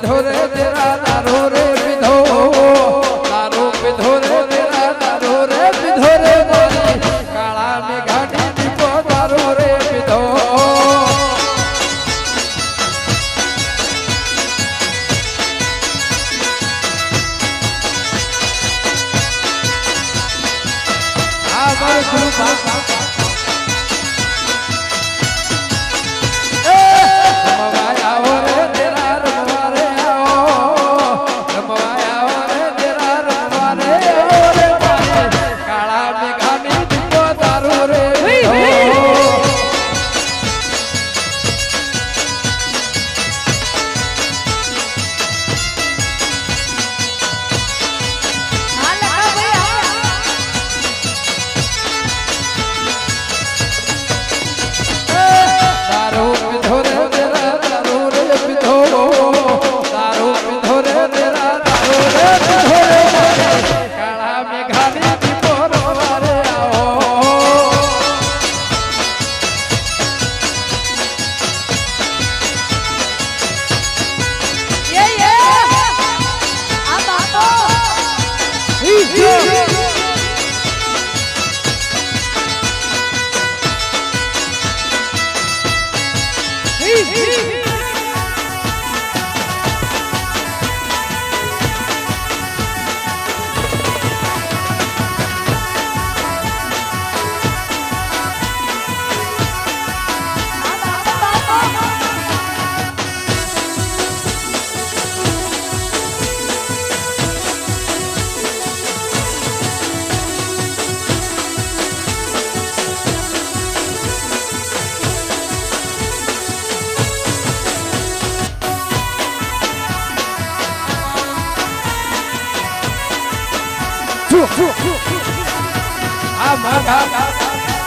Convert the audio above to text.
पीधो रे तेरा दारू रे पीधो दारू पीधो रे तेरा दारू रे पीधो रे काला में घाटी दीपो दारू रे पीधो हमारे गुरु बाबा I'm